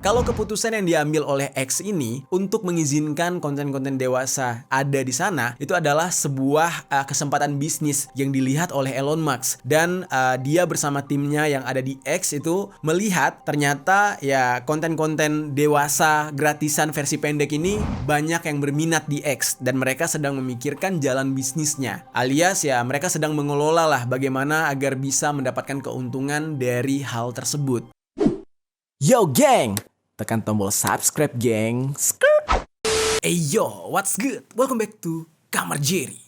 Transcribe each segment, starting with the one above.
Kalau keputusan yang diambil oleh X ini untuk mengizinkan konten-konten dewasa ada di sana, itu adalah sebuah kesempatan bisnis yang dilihat oleh Elon Musk. Dan dia bersama timnya yang ada di X itu melihat ternyata ya konten-konten dewasa gratisan versi pendek ini banyak yang berminat di X, dan mereka sedang memikirkan jalan bisnisnya. Alias ya mereka sedang mengelola lah bagaimana agar bisa mendapatkan keuntungan dari hal tersebut. Yo geng, tekan tombol subscribe geng. Hey yo, what's good? Welcome back to Kamar Jerry.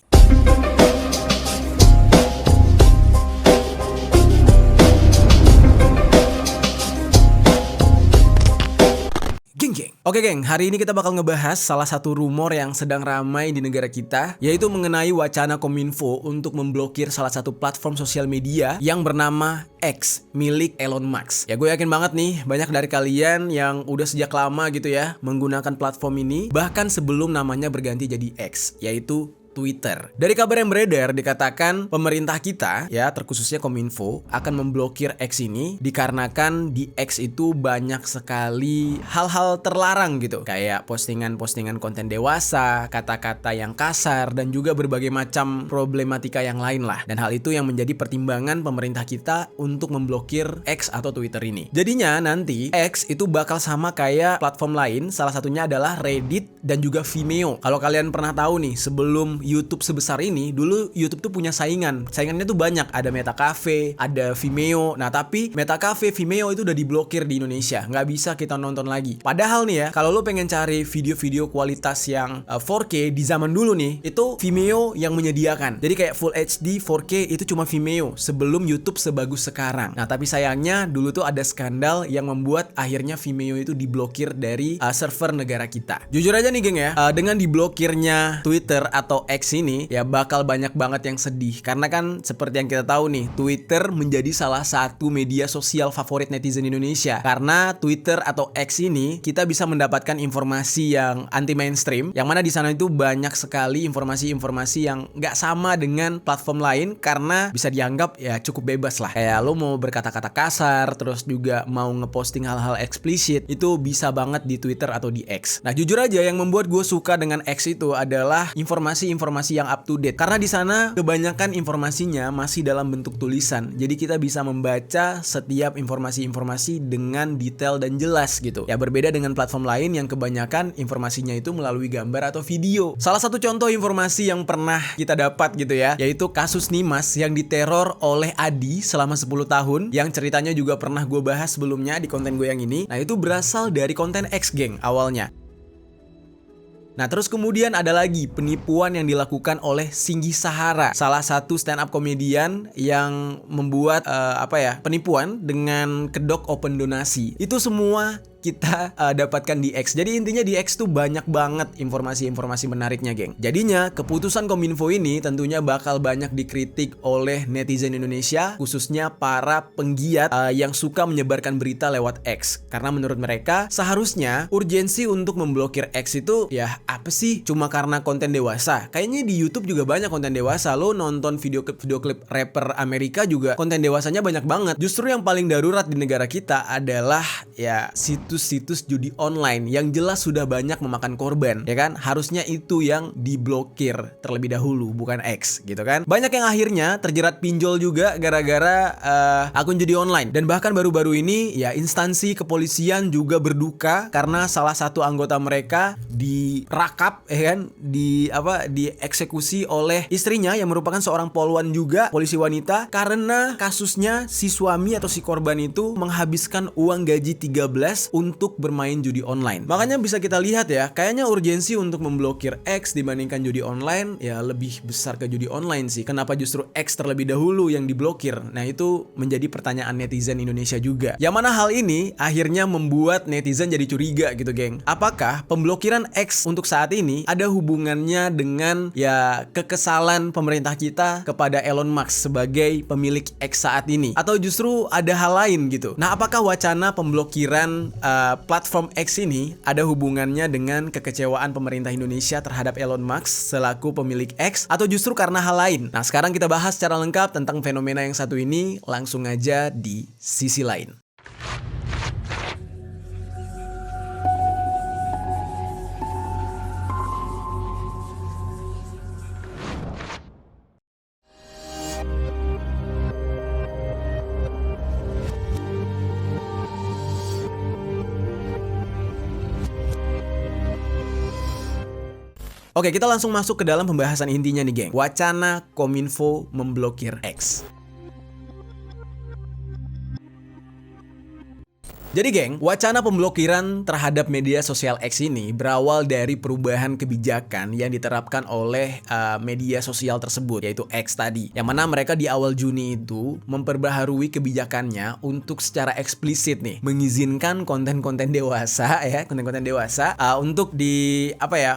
Geng. Oke geng, hari ini kita bakal ngebahas salah satu rumor yang sedang ramai di negara kita, yaitu mengenai wacana Kominfo untuk memblokir salah satu platform sosial media yang bernama X milik Elon Musk. Ya gue yakin banget nih banyak dari kalian yang udah sejak lama gitu ya menggunakan platform ini, bahkan sebelum namanya berganti jadi X, yaitu Twitter. Dari kabar yang beredar dikatakan pemerintah kita ya terkhususnya Kominfo akan memblokir X ini dikarenakan di X itu banyak sekali hal-hal terlarang gitu, kayak postingan-postingan konten dewasa, kata-kata yang kasar, dan juga berbagai macam problematika yang lain lah. Dan hal itu yang menjadi pertimbangan pemerintah kita untuk memblokir X atau Twitter ini. Jadinya nanti X itu bakal sama kayak platform lain, salah satunya adalah Reddit dan juga Vimeo. Kalau kalian pernah tahu nih, sebelum YouTube sebesar ini, dulu YouTube tuh punya saingannya tuh banyak, ada Meta Cafe, ada Vimeo. Nah tapi Meta Cafe, Vimeo itu udah diblokir di Indonesia, nggak bisa kita nonton lagi. Padahal nih ya, kalau lo pengen cari video-video kualitas yang 4K di zaman dulu nih, itu Vimeo yang menyediakan. Jadi kayak Full HD 4K itu cuma Vimeo sebelum YouTube sebagus sekarang. Nah tapi sayangnya dulu tuh ada skandal yang membuat akhirnya Vimeo itu diblokir dari server negara kita. Jujur aja nih geng ya, dengan diblokirnya Twitter atau X ini ya bakal banyak banget yang sedih, karena kan seperti yang kita tahu nih, Twitter menjadi salah satu media sosial favorit netizen Indonesia. Karena Twitter atau X ini kita bisa mendapatkan informasi yang anti mainstream, yang mana di sana itu banyak sekali informasi-informasi yang nggak sama dengan platform lain, karena bisa dianggap ya cukup bebas lah. Kayak lo mau berkata-kata kasar, terus juga mau ngeposting hal-hal eksplisit, itu bisa banget di Twitter atau di X. Nah jujur aja yang membuat gue suka dengan X itu adalah informasi yang up to date, karena di sana kebanyakan informasinya masih dalam bentuk tulisan. Jadi kita bisa membaca setiap informasi-informasi dengan detail dan jelas gitu. Ya berbeda dengan platform lain yang kebanyakan informasinya itu melalui gambar atau video. Salah satu contoh informasi yang pernah kita dapat gitu ya, yaitu kasus Nimas yang diteror oleh Adi selama 10 tahun, yang ceritanya juga pernah gue bahas sebelumnya di konten gue yang ini. Nah itu berasal dari konten X geng awalnya. Nah terus kemudian ada lagi penipuan yang dilakukan oleh Singgi Sahara, salah satu stand up komedian yang membuat penipuan dengan kedok open donasi. Itu semua kita dapatkan di X. Jadi intinya di X tuh banyak banget informasi-informasi menariknya geng. Jadinya keputusan Kominfo ini tentunya bakal banyak dikritik oleh netizen Indonesia, khususnya para penggiat yang suka menyebarkan berita lewat X. Karena menurut mereka seharusnya urgensi untuk memblokir X itu ya apa sih? Cuma karena konten dewasa. Kayaknya di YouTube juga banyak konten dewasa. Lo nonton video klip rapper Amerika juga konten dewasanya banyak banget. Justru yang paling darurat di negara kita adalah ya situs judi online yang jelas sudah banyak memakan korban, ya kan? Harusnya itu yang diblokir terlebih dahulu, bukan X gitu kan? Banyak yang akhirnya terjerat pinjol juga gara-gara akun judi online. Dan bahkan baru-baru ini ya instansi kepolisian juga berduka karena salah satu anggota mereka dirakap, ya kan? Dieksekusi oleh istrinya yang merupakan seorang poluan juga, polisi wanita, karena kasusnya si suami atau si korban itu menghabiskan uang gaji 13 untuk bermain judi online. Makanya bisa kita lihat ya, kayaknya urgensi untuk memblokir X dibandingkan judi online ya lebih besar ke judi online sih. Kenapa justru X terlebih dahulu yang diblokir? Nah itu menjadi pertanyaan netizen Indonesia juga. Yang mana hal ini akhirnya membuat netizen jadi curiga gitu geng. Apakah pemblokiran X untuk saat ini ada hubungannya dengan ya kekesalan pemerintah kita kepada Elon Musk sebagai pemilik X saat ini? Atau justru ada hal lain gitu? Nah apakah wacana pemblokiran platform X ini ada hubungannya dengan kekecewaan pemerintah Indonesia terhadap Elon Musk selaku pemilik X, atau justru karena hal lain? Nah sekarang kita bahas secara lengkap tentang fenomena yang satu ini, langsung aja di sisi lain. Oke, kita langsung masuk ke dalam pembahasan intinya nih, geng. Wacana Kominfo memblokir X. Jadi geng, wacana pemblokiran terhadap media sosial X ini berawal dari perubahan kebijakan yang diterapkan oleh media sosial tersebut, yaitu X tadi. Yang mana mereka di awal Juni itu memperbaharui kebijakannya untuk secara eksplisit nih mengizinkan konten-konten dewasa untuk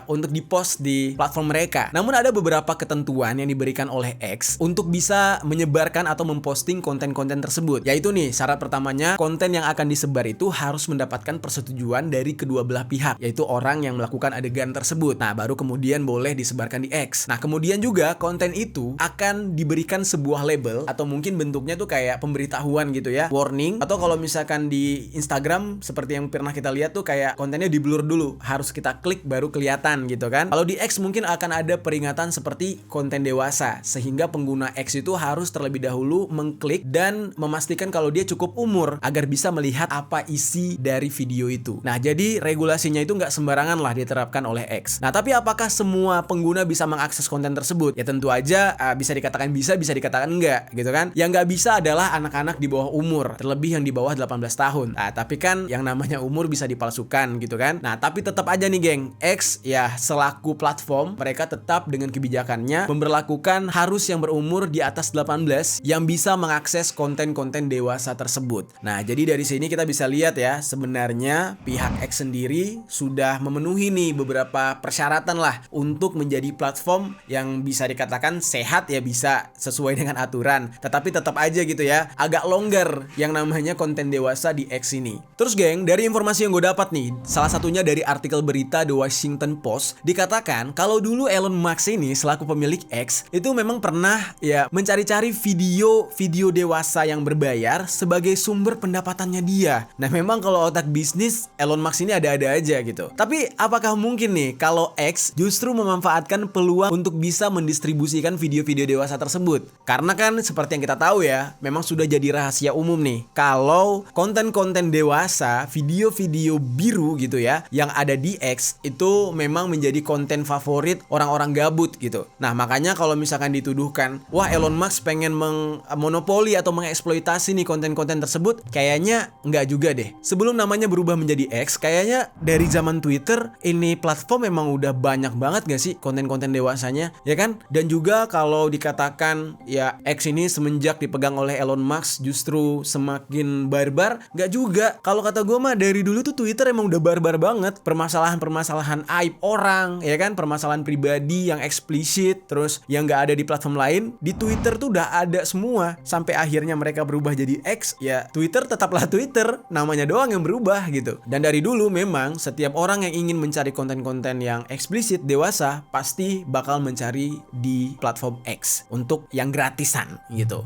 untuk di-post di platform mereka. Namun ada beberapa ketentuan yang diberikan oleh X untuk bisa menyebarkan atau memposting konten-konten tersebut. Yaitu nih, syarat pertamanya konten yang akan disebar itu harus mendapatkan persetujuan dari kedua belah pihak, yaitu orang yang melakukan adegan tersebut. Nah, baru kemudian boleh disebarkan di X. Nah, kemudian juga konten itu akan diberikan sebuah label atau mungkin bentuknya tuh kayak pemberitahuan gitu ya, warning. Atau kalau misalkan di Instagram seperti yang pernah kita lihat tuh kayak kontennya di blur dulu, harus kita klik baru kelihatan gitu kan. Kalau di X mungkin akan ada peringatan seperti konten dewasa, sehingga pengguna X itu harus terlebih dahulu mengklik dan memastikan kalau dia cukup umur agar bisa melihat apa isi dari video itu. Nah, jadi regulasinya itu nggak sembarangan lah diterapkan oleh X. Nah, tapi apakah semua pengguna bisa mengakses konten tersebut? Ya tentu aja bisa dikatakan bisa dikatakan enggak gitu kan. Yang nggak bisa adalah anak-anak di bawah umur, terlebih yang di bawah 18 tahun. Nah, tapi kan yang namanya umur bisa dipalsukan gitu kan. Nah, tapi tetap aja nih geng, X ya selaku platform, mereka tetap dengan kebijakannya memberlakukan harus yang berumur di atas 18 yang bisa mengakses konten-konten dewasa tersebut. Nah, jadi dari sini kita bisa lihat ya, sebenarnya pihak X sendiri sudah memenuhi nih beberapa persyaratan lah untuk menjadi platform yang bisa dikatakan sehat ya, bisa sesuai dengan aturan. Tetapi tetap aja gitu ya, agak longgar yang namanya konten dewasa di X ini. Terus geng, dari informasi yang gue dapat nih, salah satunya dari artikel berita The Washington Post, dikatakan kalau dulu Elon Musk ini selaku pemilik X itu memang pernah ya mencari-cari video dewasa yang berbayar sebagai sumber pendapatannya dia. Nah, memang kalau otak bisnis Elon Musk ini ada-ada aja gitu. Tapi apakah mungkin nih kalau X justru memanfaatkan peluang untuk bisa mendistribusikan video-video dewasa tersebut? Karena kan seperti yang kita tahu ya, memang sudah jadi rahasia umum nih kalau konten-konten dewasa, video-video biru gitu ya yang ada di X itu memang menjadi konten favorit orang-orang gabut gitu. Nah, makanya kalau misalkan dituduhkan, wah Elon Musk pengen memonopoli atau mengeksploitasi nih konten-konten tersebut, kayaknya enggak juga deh. Sebelum namanya berubah menjadi X, kayaknya dari zaman Twitter ini platform memang udah banyak banget gak sih konten-konten dewasanya, ya kan? Dan juga kalau dikatakan ya X ini semenjak dipegang oleh Elon Musk justru semakin barbar, gak juga. Kalau kata gue mah dari dulu tuh Twitter emang udah barbar banget. Permasalahan-permasalahan aib orang, ya kan? Permasalahan pribadi yang eksplisit, terus yang gak ada di platform lain, di Twitter tuh udah ada semua. Sampai akhirnya mereka berubah jadi X, ya Twitter tetaplah Twitter, namanya doang yang berubah gitu. Dan dari dulu memang setiap orang yang ingin mencari konten-konten yang eksplisit dewasa pasti bakal mencari di platform X untuk yang gratisan gitu.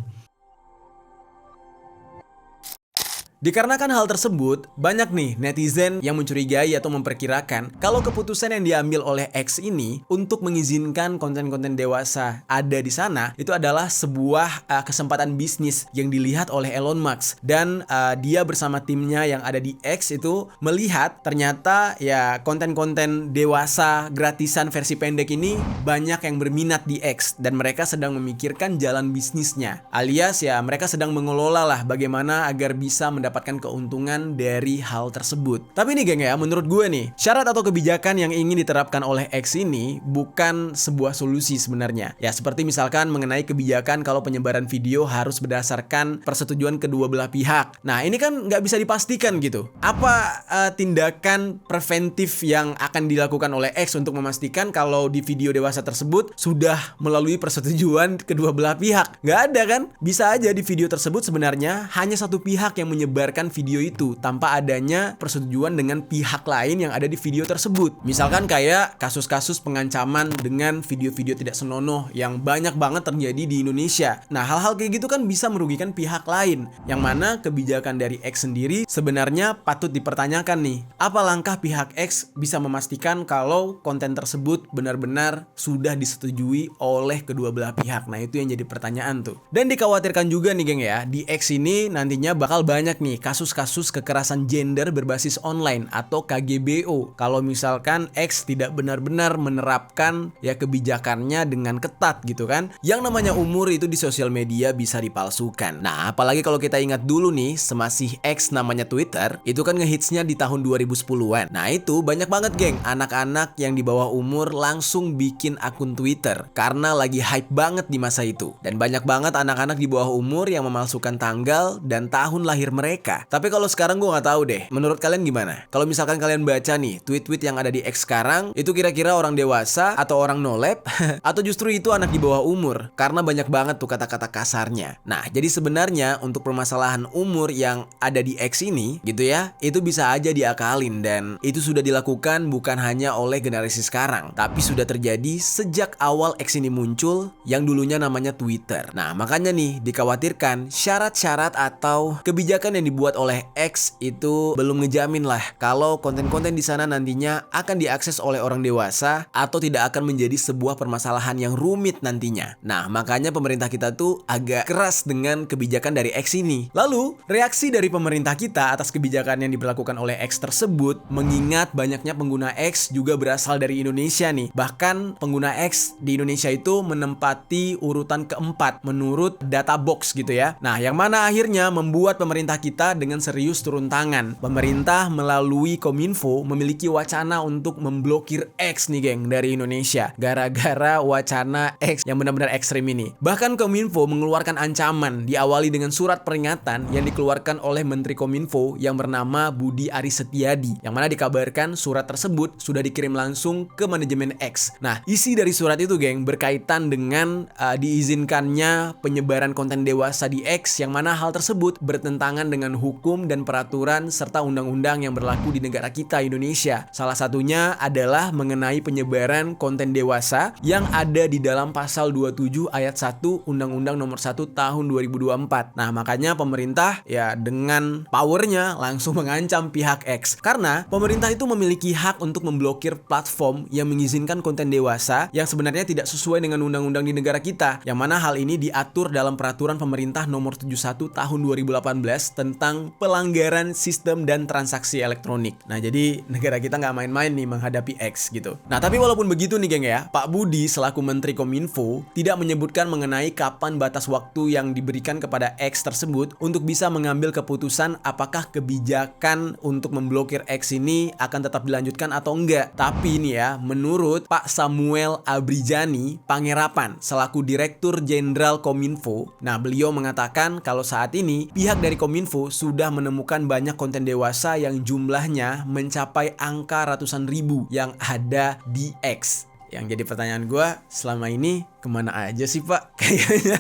Dikarenakan hal tersebut, banyak nih netizen yang mencurigai atau memperkirakan kalau keputusan yang diambil oleh X ini untuk mengizinkan konten-konten dewasa ada di sana itu adalah sebuah kesempatan bisnis yang dilihat oleh Elon Musk. Dan dia bersama timnya yang ada di X itu melihat ternyata ya konten-konten dewasa gratisan versi pendek ini banyak yang berminat di X, dan mereka sedang memikirkan jalan bisnisnya. Alias ya mereka sedang mengelola lah bagaimana agar bisa mendapatkan keuntungan dari hal tersebut. Tapi nih geng ya, menurut gue nih, syarat atau kebijakan yang ingin diterapkan oleh X ini bukan sebuah solusi sebenarnya. Ya seperti misalkan mengenai kebijakan kalau penyebaran video harus berdasarkan persetujuan kedua belah pihak. Nah ini kan nggak bisa dipastikan gitu. Apa tindakan preventif yang akan dilakukan oleh X untuk memastikan kalau di video dewasa tersebut sudah melalui persetujuan kedua belah pihak? Nggak ada kan? Bisa aja di video tersebut sebenarnya hanya satu pihak yang menyebarkan video itu tanpa adanya persetujuan dengan pihak lain yang ada di video tersebut. Misalkan kayak kasus-kasus pengancaman dengan video-video tidak senonoh yang banyak banget terjadi di Indonesia. Nah, hal-hal kayak gitu kan bisa merugikan pihak lain, yang mana kebijakan dari X sendiri sebenarnya patut dipertanyakan nih. Apa langkah pihak X bisa memastikan kalau konten tersebut benar-benar sudah disetujui oleh kedua belah pihak? Nah, itu yang jadi pertanyaan tuh. Dan dikhawatirkan juga nih geng ya, di X ini nantinya bakal banyak nih kasus-kasus kekerasan gender berbasis online atau KGBO. Kalau misalkan X tidak benar-benar menerapkan ya kebijakannya dengan ketat gitu kan. Yang namanya umur itu di sosial media bisa dipalsukan. Nah, apalagi kalau kita ingat dulu nih, semasih X namanya Twitter, itu kan ngehitsnya di tahun 2010-an. Nah, itu banyak banget geng, anak-anak yang di bawah umur langsung bikin akun Twitter karena lagi hype banget di masa itu. Dan banyak banget anak-anak di bawah umur yang memalsukan tanggal dan tahun lahir mereka. Tapi kalau sekarang gue nggak tahu deh, menurut kalian gimana? Kalau misalkan kalian baca nih tweet-tweet yang ada di X sekarang, itu kira-kira orang dewasa atau orang nolep atau justru itu anak di bawah umur? Karena banyak banget tuh kata-kata kasarnya. Nah, jadi sebenarnya untuk permasalahan umur yang ada di X ini gitu ya, itu bisa aja diakalin dan itu sudah dilakukan bukan hanya oleh generasi sekarang, tapi sudah terjadi sejak awal X ini muncul yang dulunya namanya Twitter. Nah, makanya nih dikhawatirkan syarat-syarat atau kebijakan yang dibuat oleh X itu belum ngejamin lah kalau konten-konten di sana nantinya akan diakses oleh orang dewasa atau tidak akan menjadi sebuah permasalahan yang rumit nantinya. Nah, makanya pemerintah kita tuh agak keras dengan kebijakan dari X ini. Lalu, reaksi dari pemerintah kita atas kebijakan yang diberlakukan oleh X tersebut, mengingat banyaknya pengguna X juga berasal dari Indonesia nih. Bahkan pengguna X di Indonesia itu menempati urutan keempat menurut data box gitu ya. Nah, yang mana akhirnya membuat pemerintah kita dengan serius turun tangan. Pemerintah melalui Kominfo memiliki wacana untuk memblokir X nih geng dari Indonesia gara-gara wacana X yang benar-benar ekstrim ini. Bahkan Kominfo mengeluarkan ancaman diawali dengan surat peringatan yang dikeluarkan oleh Menteri Kominfo yang bernama Budi Aris Setiadi, yang mana dikabarkan surat tersebut sudah dikirim langsung ke manajemen X. Nah, isi dari surat itu geng berkaitan dengan diizinkannya penyebaran konten dewasa di X, yang mana hal tersebut bertentangan dengan hukum dan peraturan serta undang-undang yang berlaku di negara kita Indonesia. Salah satunya adalah mengenai penyebaran konten dewasa yang ada di dalam pasal 27 ayat 1 Undang-Undang Nomor 1 Tahun 2024. Nah, makanya pemerintah ya dengan powernya langsung mengancam pihak X karena pemerintah itu memiliki hak untuk memblokir platform yang mengizinkan konten dewasa yang sebenarnya tidak sesuai dengan undang-undang di negara kita, yang mana hal ini diatur dalam peraturan pemerintah nomor 71 tahun 2018 tentang pelanggaran sistem dan transaksi elektronik. Nah, jadi negara kita nggak main-main nih menghadapi X gitu. Nah, tapi walaupun begitu nih geng ya, Pak Budi selaku Menteri Kominfo tidak menyebutkan mengenai kapan batas waktu yang diberikan kepada X tersebut untuk bisa mengambil keputusan apakah kebijakan untuk memblokir X ini akan tetap dilanjutkan atau enggak. Tapi ini ya, menurut Pak Samuel Abrijani Pangerapan selaku Direktur Jenderal Kominfo, nah beliau mengatakan kalau saat ini pihak dari Kominfo sudah menemukan banyak konten dewasa yang jumlahnya mencapai angka ratusan ribu yang ada di X. Yang jadi pertanyaan gue, selama ini kemana aja sih Pak? Kayaknya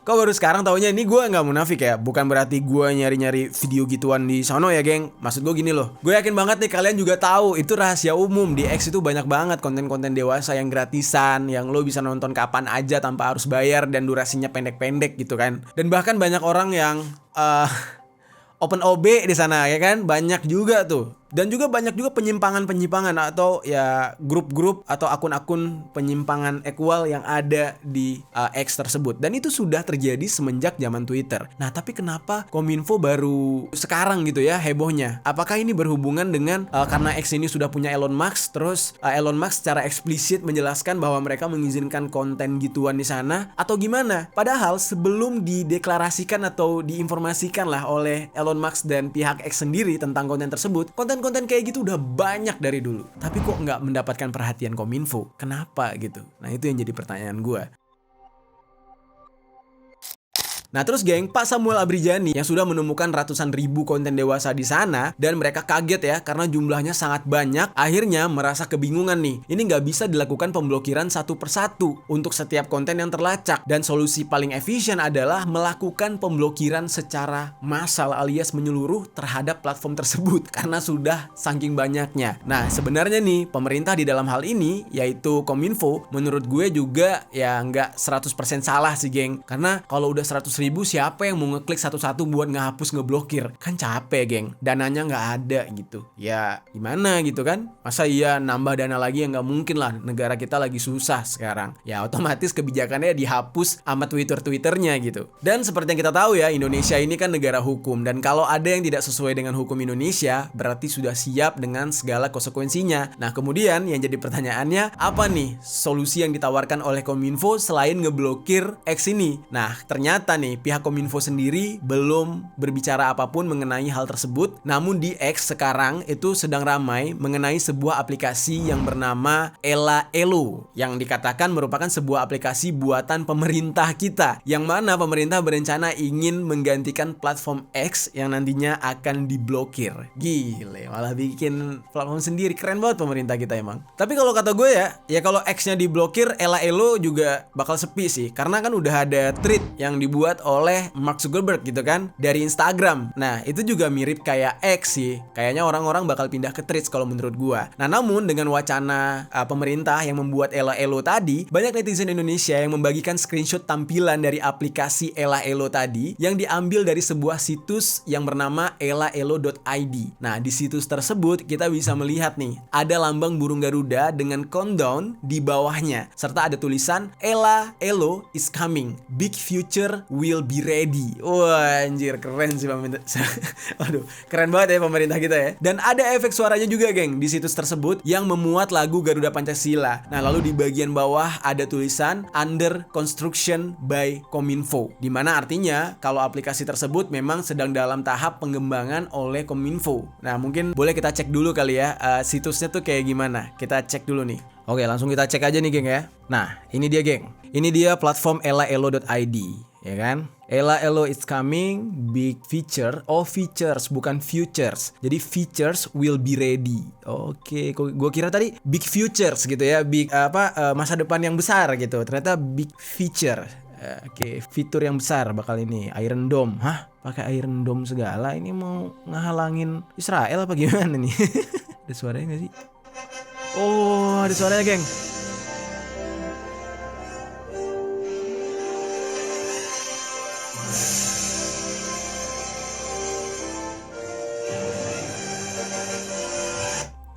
kok baru sekarang taunya. Ini gue gak munafik ya, bukan berarti gue nyari-nyari video gituan di sono ya geng. Maksud gue gini loh, gue yakin banget nih kalian juga tahu itu rahasia umum. Di X itu banyak banget konten-konten dewasa yang gratisan, yang lo bisa nonton kapan aja tanpa harus bayar dan durasinya pendek-pendek gitu kan. Dan bahkan banyak orang yang open OB di sana ya kan, banyak juga tuh. Dan juga banyak juga penyimpangan-penyimpangan atau ya grup-grup atau akun-akun penyimpangan equal yang ada di X tersebut. Dan itu sudah terjadi semenjak zaman Twitter. Nah, tapi kenapa Kominfo baru sekarang gitu ya hebohnya? Apakah ini berhubungan dengan karena X ini sudah punya Elon Musk, terus Elon Musk secara eksplisit menjelaskan bahwa mereka mengizinkan konten gituan di sana atau gimana? Padahal sebelum dideklarasikan atau diinformasikan lah oleh Elon Musk dan pihak X sendiri tentang konten tersebut, konten kayak gitu udah banyak dari dulu. Tapi kok nggak mendapatkan perhatian Kominfo? Kenapa gitu? Nah, itu yang jadi pertanyaan gue. Nah terus geng, Pak Samuel Abrijani yang sudah menemukan ratusan ribu konten dewasa di sana dan mereka kaget ya karena jumlahnya sangat banyak, akhirnya merasa kebingungan nih. Ini nggak bisa dilakukan pemblokiran satu persatu untuk setiap konten yang terlacak, dan solusi paling efisien adalah melakukan pemblokiran secara massal alias menyeluruh terhadap platform tersebut karena sudah saking banyaknya. Nah sebenarnya nih pemerintah di dalam hal ini yaitu Kominfo menurut gue juga ya nggak 100% salah sih geng, karena kalau udah 100 ribu, siapa yang mau ngeklik satu-satu buat ngehapus, ngeblokir? Kan capek, geng. Dananya nggak ada gitu. Ya gimana gitu kan? Masa iya nambah dana lagi? Ya nggak mungkin lah. Negara kita lagi susah sekarang. Ya otomatis kebijakannya dihapus sama Twitter-Twitternya gitu. Dan seperti yang kita tahu ya, Indonesia ini kan negara hukum. Dan kalau ada yang tidak sesuai dengan hukum Indonesia, berarti sudah siap dengan segala konsekuensinya. Nah kemudian yang jadi pertanyaannya, apa nih solusi yang ditawarkan oleh Kominfo selain ngeblokir X ini? Nah ternyata nih pihak Kominfo sendiri belum berbicara apapun mengenai hal tersebut. Namun di X sekarang itu sedang ramai mengenai sebuah aplikasi yang bernama Ela Elo, yang dikatakan merupakan sebuah aplikasi buatan pemerintah kita, yang mana pemerintah berencana ingin menggantikan platform X yang nantinya akan diblokir. Gile, malah bikin platform sendiri. Keren banget pemerintah kita emang. Tapi kalau kata gue ya kalau X-nya diblokir, Ela Elo juga bakal sepi sih, karena kan udah ada tweet yang dibuat oleh Mark Zuckerberg gitu kan dari Instagram. Nah itu juga mirip kayak X sih. Kayaknya orang-orang bakal pindah ke Threads kalau menurut gua. Nah namun dengan wacana pemerintah yang membuat Ela Elo tadi, banyak netizen Indonesia yang membagikan screenshot tampilan dari aplikasi Ela Elo tadi yang diambil dari sebuah situs yang bernama elaelo.id. Nah di situs tersebut kita bisa melihat nih, ada lambang burung Garuda dengan countdown di bawahnya, serta ada tulisan Ela Elo is coming, big future will be ready. Wah anjir, keren sih pemerintah. Aduh, keren banget ya pemerintah kita ya. Dan ada efek suaranya juga geng di situs tersebut yang memuat lagu Garuda Pancasila. Nah lalu di bagian bawah ada tulisan under construction by Kominfo, dimana artinya kalau aplikasi tersebut memang sedang dalam tahap pengembangan oleh Kominfo. Nah mungkin boleh kita cek dulu kali ya situsnya tuh kayak gimana. Kita cek dulu nih. Oke, langsung kita cek aja nih geng ya. Nah ini dia geng, ini dia platform elaelo.id ya kan. Ela Elo is coming, big feature, features bukan futures. Jadi features will be ready. Oke, gue kira tadi big futures gitu ya, big masa depan yang besar gitu. Ternyata big feature. Oke, fitur yang besar bakal ini Iron Dome. Hah? Pakai Iron Dome segala, ini mau ngehalangin Israel apa gimana nih? Ada suaranya gak sih? Oh, ada suaranya geng.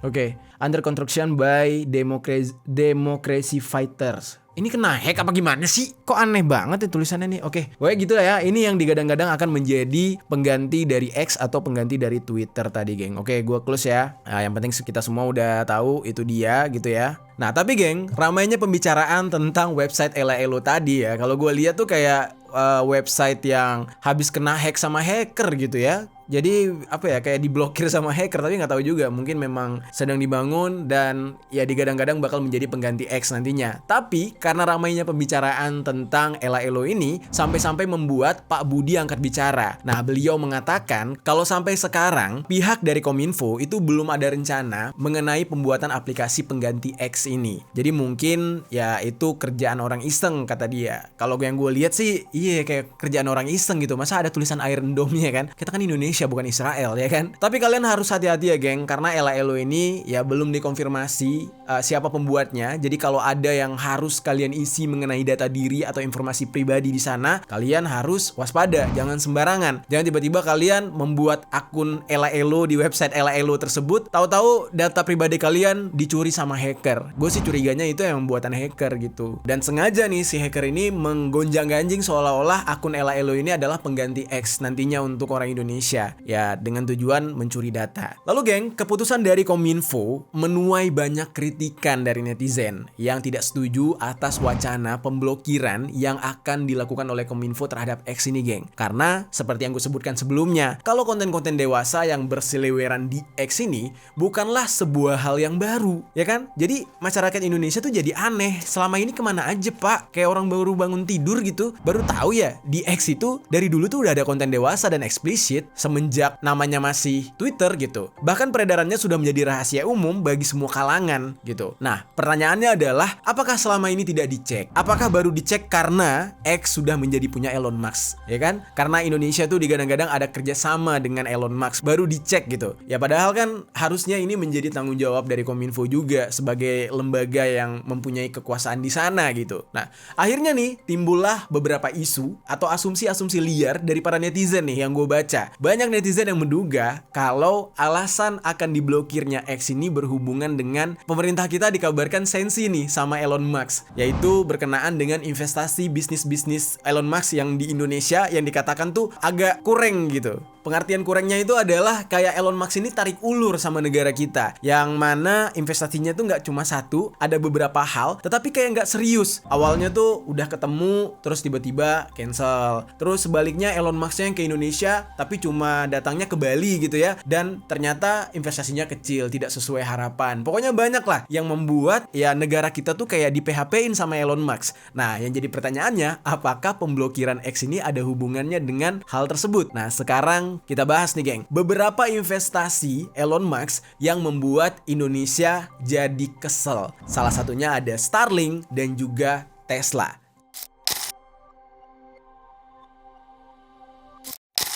Oke, under construction by Democracy Fighters. Ini kena hack apa gimana sih? Kok aneh banget ya tulisannya nih. Oke, pokoknya gitu lah ya. Ini yang digadang-gadang akan menjadi pengganti dari X atau pengganti dari Twitter tadi, geng. Oke, gue close ya. Nah, yang penting kita semua udah tahu itu dia gitu ya. Nah, tapi geng, ramainya pembicaraan tentang website Ela Elo tadi ya. Kalau gue lihat tuh kayak website yang habis kena hack sama hacker gitu ya. Jadi kayak diblokir sama hacker, tapi nggak tahu juga, mungkin memang sedang dibangun dan ya digadang-gadang bakal menjadi pengganti X nantinya. Tapi karena ramainya pembicaraan tentang Ela Elo ini sampai-sampai membuat Pak Budi angkat bicara. Nah beliau mengatakan kalau sampai sekarang pihak dari Kominfo itu belum ada rencana mengenai pembuatan aplikasi pengganti X ini. Jadi mungkin ya itu kerjaan orang iseng kata dia. Kalau yang gue lihat sih kayak kerjaan orang iseng gitu. Masa ada tulisan Iron Dome-nya kan? Kita kan Indonesia bukan Israel ya kan. Tapi kalian harus hati-hati ya geng, karena Ela Elo ini ya belum dikonfirmasi siapa pembuatnya. Jadi kalau ada yang harus kalian isi mengenai data diri atau informasi pribadi di sana, kalian harus waspada, jangan sembarangan. Jangan tiba-tiba kalian membuat akun Ela Elo di website Ela Elo tersebut, tahu-tahu data pribadi kalian dicuri sama hacker. Gue sih curiganya itu yang buatan hacker gitu. Dan sengaja nih si hacker ini menggonjang-ganjing seolah-olah akun Ela Elo ini adalah pengganti X nantinya untuk orang Indonesia. Ya dengan tujuan mencuri data. Lalu geng, keputusan dari Kominfo menuai banyak kritikan dari netizen yang tidak setuju atas wacana pemblokiran yang akan dilakukan oleh Kominfo terhadap X ini geng. Karena seperti yang gue sebutkan sebelumnya, kalau konten-konten dewasa yang berseliweran di X ini bukanlah sebuah hal yang baru, ya kan? Jadi masyarakat Indonesia tuh jadi aneh. Selama ini kemana aja pak? Kayak orang baru bangun tidur gitu, baru tahu ya di X itu dari dulu tuh udah ada konten dewasa dan eksplisit. semenjak namanya masih Twitter gitu. Bahkan peredarannya sudah menjadi rahasia umum bagi semua kalangan gitu. Nah, pertanyaannya adalah apakah selama ini tidak dicek? Apakah baru dicek karena X sudah menjadi punya Elon Musk, ya kan? Karena Indonesia tuh digadang-gadang ada kerjasama dengan Elon Musk, baru dicek gitu. Ya padahal kan harusnya ini menjadi tanggung jawab dari Kominfo juga sebagai lembaga yang mempunyai kekuasaan di sana gitu. Nah, akhirnya nih timbullah beberapa isu atau asumsi-asumsi liar dari para netizen nih yang gue baca. Banyak netizen yang menduga kalau alasan akan diblokirnya X ini berhubungan dengan pemerintah kita dikabarkan sensi nih sama Elon Musk, yaitu berkenaan dengan investasi bisnis-bisnis Elon Musk yang di Indonesia yang dikatakan tuh agak kurang gitu. Pengertian kurangnya itu adalah kayak Elon Musk ini tarik ulur sama negara kita, yang mana investasinya tuh nggak cuma satu, ada beberapa hal, tetapi kayak nggak serius. Awalnya tuh udah ketemu, terus tiba-tiba cancel. Terus sebaliknya Elon Musk yang ke Indonesia, tapi cuma datangnya ke Bali gitu ya, dan ternyata investasinya kecil, tidak sesuai harapan. Pokoknya banyak lah yang membuat ya negara kita tuh kayak di PHP-in sama Elon Musk. Nah, yang jadi pertanyaannya, apakah pemblokiran X ini ada hubungannya dengan hal tersebut? Nah, sekarang kita bahas nih geng, beberapa investasi Elon Musk yang membuat Indonesia jadi kesel. Salah satunya ada Starlink dan juga Tesla.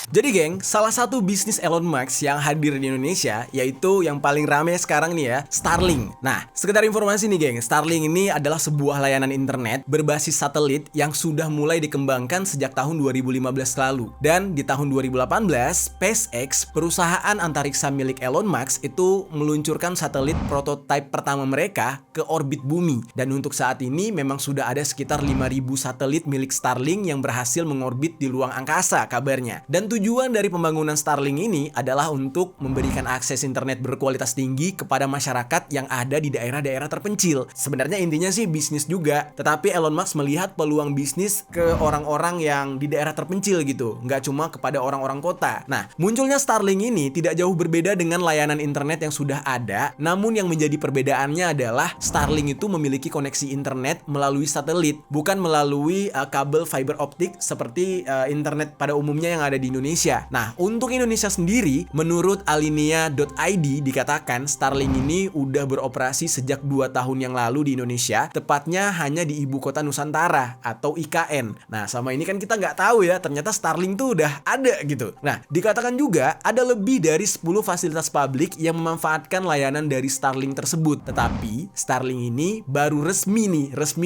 Jadi geng, salah satu bisnis Elon Musk yang hadir di Indonesia yaitu yang paling rame sekarang nih ya, Starlink. Nah, sekedar informasi nih geng, Starlink ini adalah sebuah layanan internet berbasis satelit yang sudah mulai dikembangkan sejak tahun 2015 lalu. Dan di tahun 2018, SpaceX, perusahaan antariksa milik Elon Musk, itu meluncurkan satelit prototipe pertama mereka ke orbit bumi. Dan untuk saat ini memang sudah ada sekitar 5.000 satelit milik Starlink yang berhasil mengorbit di ruang angkasa kabarnya. Dan tujuan dari pembangunan Starlink ini adalah untuk memberikan akses internet berkualitas tinggi kepada masyarakat yang ada di daerah-daerah terpencil. Sebenarnya intinya sih bisnis juga, tetapi Elon Musk melihat peluang bisnis ke orang-orang yang di daerah terpencil gitu, nggak cuma kepada orang-orang kota. Nah, munculnya Starlink ini tidak jauh berbeda dengan layanan internet yang sudah ada, namun yang menjadi perbedaannya adalah Starlink itu memiliki koneksi internet melalui satelit, bukan melalui kabel fiber optik seperti internet pada umumnya yang ada di Indonesia. Nah, untuk Indonesia sendiri, menurut alinea.id dikatakan Starlink ini udah beroperasi sejak 2 tahun yang lalu di Indonesia, tepatnya hanya di ibu kota Nusantara atau IKN. Nah, sama ini kan kita nggak tahu ya, ternyata Starlink tuh udah ada gitu. Nah, dikatakan juga ada lebih dari 10 fasilitas publik yang memanfaatkan layanan dari Starlink tersebut. Tetapi, Starlink ini baru resmi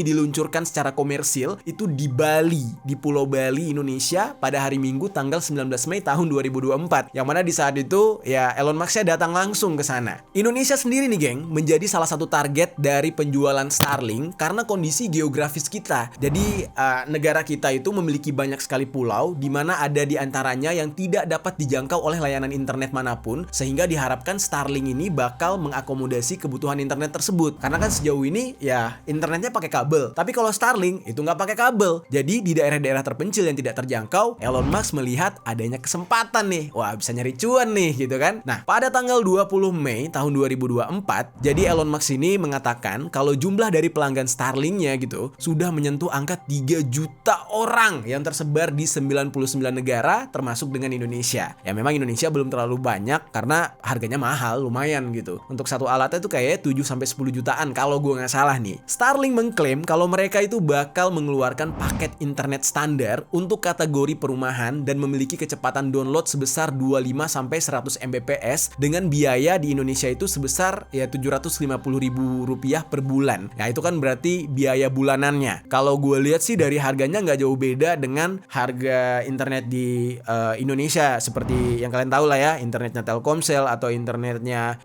diluncurkan secara komersil itu di Bali, di Pulau Bali, Indonesia pada hari Minggu tanggal 19 Mei tahun 2024, yang mana di saat itu ya Elon Musk datang langsung ke sana. Indonesia sendiri nih geng menjadi salah satu target dari penjualan Starlink karena kondisi geografis kita. Jadi negara kita itu memiliki banyak sekali pulau di mana ada di antaranya yang tidak dapat dijangkau oleh layanan internet manapun, sehingga diharapkan Starlink ini bakal mengakomodasi kebutuhan internet tersebut. Karena kan sejauh ini ya internetnya pakai kabel, tapi kalau Starlink itu nggak pakai kabel. Jadi di daerah-daerah terpencil yang tidak terjangkau, Elon Musk melihat adanya kesempatan nih, wah bisa nyari cuan nih gitu kan. Nah, pada tanggal 20 Mei tahun 2024, jadi Elon Musk ini mengatakan kalau jumlah dari pelanggan Starlink-nya gitu sudah menyentuh angka 3 juta orang yang tersebar di 99 negara termasuk dengan Indonesia. Ya memang Indonesia belum terlalu banyak karena harganya mahal lumayan gitu. Untuk satu alatnya tuh kayak 7-10 jutaan kalau gue nggak salah nih. Starlink mengklaim kalau mereka itu bakal mengeluarkan paket internet standar untuk kategori perumahan dan memiliki kecepatan download sebesar 25-100 Mbps dengan biaya di Indonesia itu sebesar ya Rp750.000 per bulan. Ya itu kan berarti biaya bulanannya. Kalau gue lihat sih dari harganya nggak jauh beda dengan harga internet di Indonesia seperti yang kalian tahu lah ya, internetnya Telkomsel atau internetnya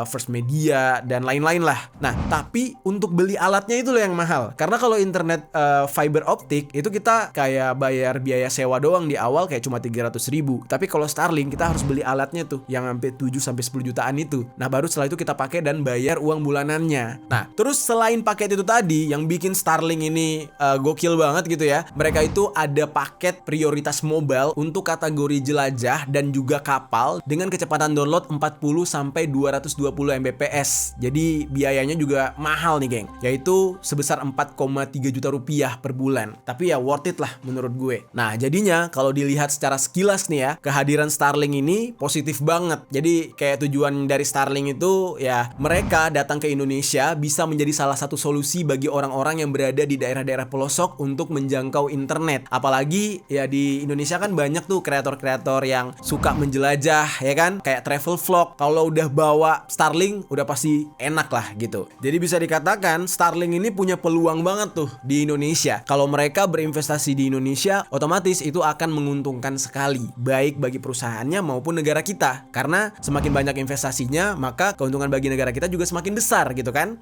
First Media dan lain-lain lah. Nah, tapi untuk beli alatnya itu loh yang mahal. Karena kalau internet fiber optik itu kita kayak bayar biaya sewa doang di awal kayak cuma 300.000. Tapi kalau Starlink kita harus beli alatnya tuh yang sampai 7-10 jutaan itu. Nah, baru setelah itu kita pakai dan bayar uang bulanannya. Nah, terus selain paket itu tadi yang bikin Starlink ini gokil banget gitu ya, mereka itu ada paket prioritas mobile untuk kategori jelajah dan juga kapal dengan kecepatan download 40-220 Mbps. Jadi biayanya juga mahal nih geng, yaitu sebesar 4,3 juta rupiah per bulan. Tapi ya worth it lah menurut gue. Nah, jadinya kalau dilihat secara skill jelas nih ya, kehadiran Starlink ini positif banget. Jadi kayak tujuan dari Starlink itu ya mereka datang ke Indonesia bisa menjadi salah satu solusi bagi orang-orang yang berada di daerah-daerah pelosok untuk menjangkau internet. Apalagi ya di Indonesia kan banyak tuh kreator-kreator yang suka menjelajah ya kan, kayak travel vlog. Kalau udah bawa Starlink udah pasti enak lah gitu. Jadi bisa dikatakan Starlink ini punya peluang banget tuh di Indonesia. Kalau mereka berinvestasi di Indonesia, otomatis itu akan menguntungkan sekali, baik bagi perusahaannya maupun negara kita. Karena semakin banyak investasinya, maka keuntungan bagi negara kita juga semakin besar gitu kan.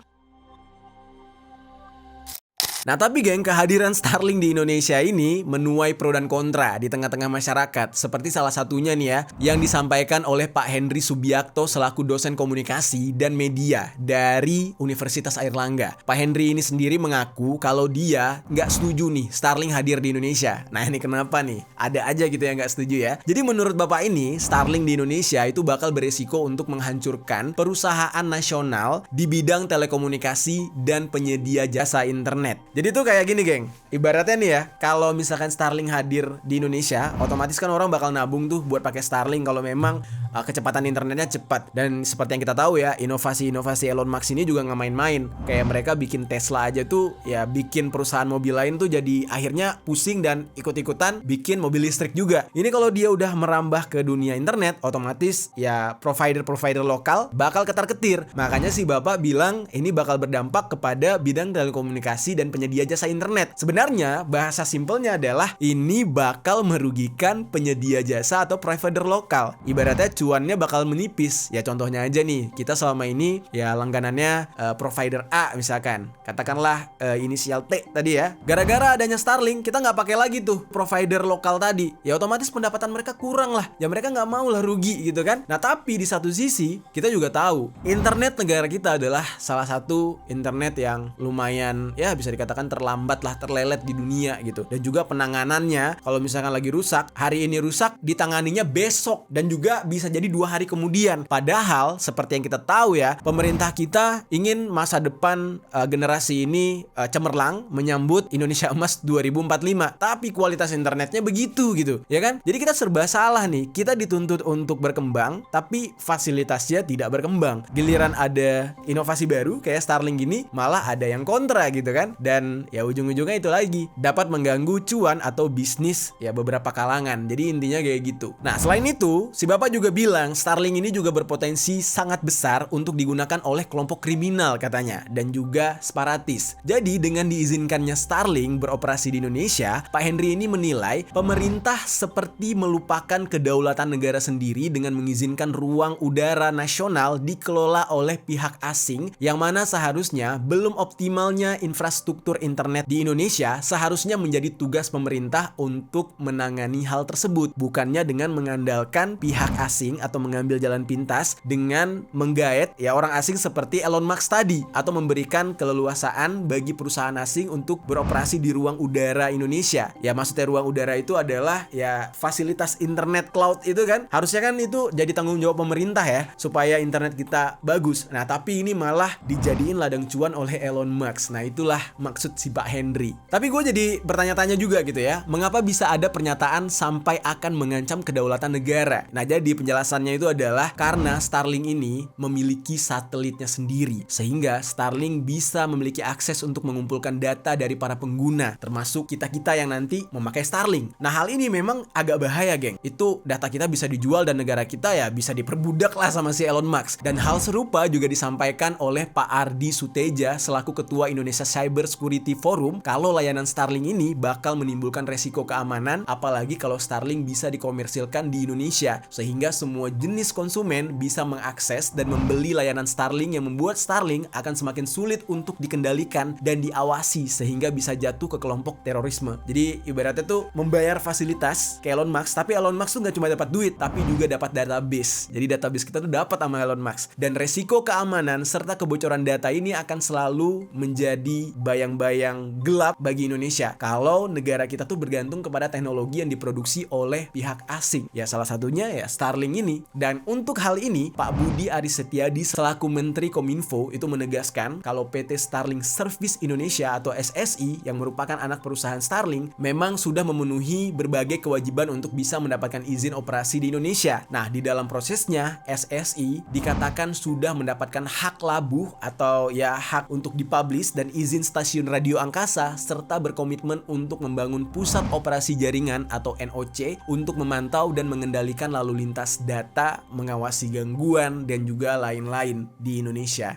Nah tapi geng, kehadiran Starlink di Indonesia ini menuai pro dan kontra di tengah-tengah masyarakat. Seperti salah satunya nih ya, yang disampaikan oleh Pak Henry Subiakto selaku dosen komunikasi dan media dari Universitas Airlangga. Pak Henry ini sendiri mengaku kalau dia nggak setuju nih Starlink hadir di Indonesia. Nah ini kenapa nih? Ada aja gitu yang nggak setuju ya. Jadi menurut Bapak ini, Starlink di Indonesia itu bakal beresiko untuk menghancurkan perusahaan nasional di bidang telekomunikasi dan penyedia jasa internet. Jadi tuh kayak gini geng, ibaratnya nih ya, kalau misalkan Starlink hadir di Indonesia, otomatis kan orang bakal nabung tuh buat pakai Starlink kalau memang kecepatan internetnya cepat. Dan seperti yang kita tahu ya, inovasi-inovasi Elon Musk ini juga nggak main-main. Kayak mereka bikin Tesla aja tuh, ya bikin perusahaan mobil lain tuh jadi akhirnya pusing dan ikut-ikutan bikin mobil listrik juga. Ini kalau dia udah merambah ke dunia internet, otomatis ya provider-provider lokal bakal ketar-ketir. Makanya si Bapak bilang ini bakal berdampak kepada bidang telekomunikasi dan penyedia jasa internet. Sebenarnya bahasa simpelnya adalah ini bakal merugikan penyedia jasa atau provider lokal. Ibaratnya cuannya bakal menipis. Ya contohnya aja nih, kita selama ini ya langganannya provider A misalkan. Katakanlah inisial T tadi ya. Gara-gara adanya Starlink, kita nggak pakai lagi tuh provider lokal tadi. Ya otomatis pendapatan mereka kurang lah. Ya mereka nggak mau lah rugi gitu kan. Nah tapi di satu sisi kita juga tahu internet negara kita adalah salah satu internet yang lumayan ya bisa dikatakan terlambat lah, terlelet di dunia gitu. Dan juga penanganannya kalau misalkan lagi rusak, hari ini rusak ditanganinya besok dan juga bisa jadi 2 hari kemudian. Padahal seperti yang kita tahu ya, pemerintah kita ingin masa depan generasi ini cemerlang menyambut Indonesia Emas 2045. Tapi kualitas internetnya begitu gitu, ya kan? Jadi kita serba salah nih. Kita dituntut untuk berkembang, tapi fasilitasnya tidak berkembang. Giliran ada inovasi baru kayak Starlink gini, malah ada yang kontra gitu kan? Dan ya ujung-ujungnya itu lagi dapat mengganggu cuan atau bisnis ya beberapa kalangan. Jadi intinya kayak gitu. Nah selain itu, si Bapak juga bilang Starlink ini juga berpotensi sangat besar untuk digunakan oleh kelompok kriminal katanya, dan juga separatis. Jadi dengan diizinkannya Starlink beroperasi di Indonesia, Pak Henry ini menilai pemerintah seperti melupakan kedaulatan negara sendiri dengan mengizinkan ruang udara nasional dikelola oleh pihak asing, yang mana seharusnya belum optimalnya infrastruktur internet di Indonesia seharusnya menjadi tugas pemerintah untuk menangani hal tersebut, bukannya dengan mengandalkan pihak asing atau mengambil jalan pintas dengan menggaet ya orang asing seperti Elon Musk tadi, atau memberikan keleluasaan bagi perusahaan asing untuk beroperasi di ruang udara Indonesia. Ya maksudnya ruang udara itu adalah ya fasilitas internet cloud itu kan, harusnya kan itu jadi tanggung jawab pemerintah ya supaya internet kita bagus. Nah tapi ini malah dijadiin ladang cuan oleh Elon Musk. Nah itulah maksud si Pak Henry. Tapi gue jadi bertanya-tanya juga gitu ya, mengapa bisa ada pernyataan sampai akan mengancam kedaulatan negara? Nah jadi penjelasannya itu adalah karena Starlink ini memiliki satelitnya sendiri, sehingga Starlink bisa memiliki akses untuk mengumpulkan data dari para pengguna, termasuk kita-kita yang nanti memakai Starlink. Nah hal ini memang agak bahaya geng. Itu data kita bisa dijual dan negara kita ya bisa diperbudak lah sama si Elon Musk. Dan hal serupa juga disampaikan oleh Pak Ardi Suteja selaku Ketua Indonesia Cyber Security Forum, kalau layanan Starlink ini bakal menimbulkan resiko keamanan, apalagi kalau Starlink bisa dikomersilkan di Indonesia, sehingga semua jenis konsumen bisa mengakses dan membeli layanan Starlink, yang membuat Starlink akan semakin sulit untuk dikendalikan dan diawasi, sehingga bisa jatuh ke kelompok terorisme. Jadi ibaratnya tuh membayar fasilitas ke Elon Musk, tapi Elon Musk tuh gak cuma dapat duit, tapi juga dapat database. Jadi database kita tuh dapat sama Elon Musk. Dan resiko keamanan serta kebocoran data ini akan selalu menjadi bayang bayang-bayang gelap bagi Indonesia kalau negara kita tuh bergantung kepada teknologi yang diproduksi oleh pihak asing. Ya salah satunya ya Starlink ini. Dan untuk hal ini Pak Budi Aris Setiadi selaku Menteri Kominfo itu menegaskan kalau PT Starlink Service Indonesia atau SSI yang merupakan anak perusahaan Starlink memang sudah memenuhi berbagai kewajiban untuk bisa mendapatkan izin operasi di Indonesia. Nah, di dalam prosesnya SSI dikatakan sudah mendapatkan hak labuh atau ya hak untuk dipublish dan izin stasiun radio angkasa serta berkomitmen untuk membangun pusat operasi jaringan atau NOC untuk memantau dan mengendalikan lalu lintas data, mengawasi gangguan dan juga lain-lain di Indonesia.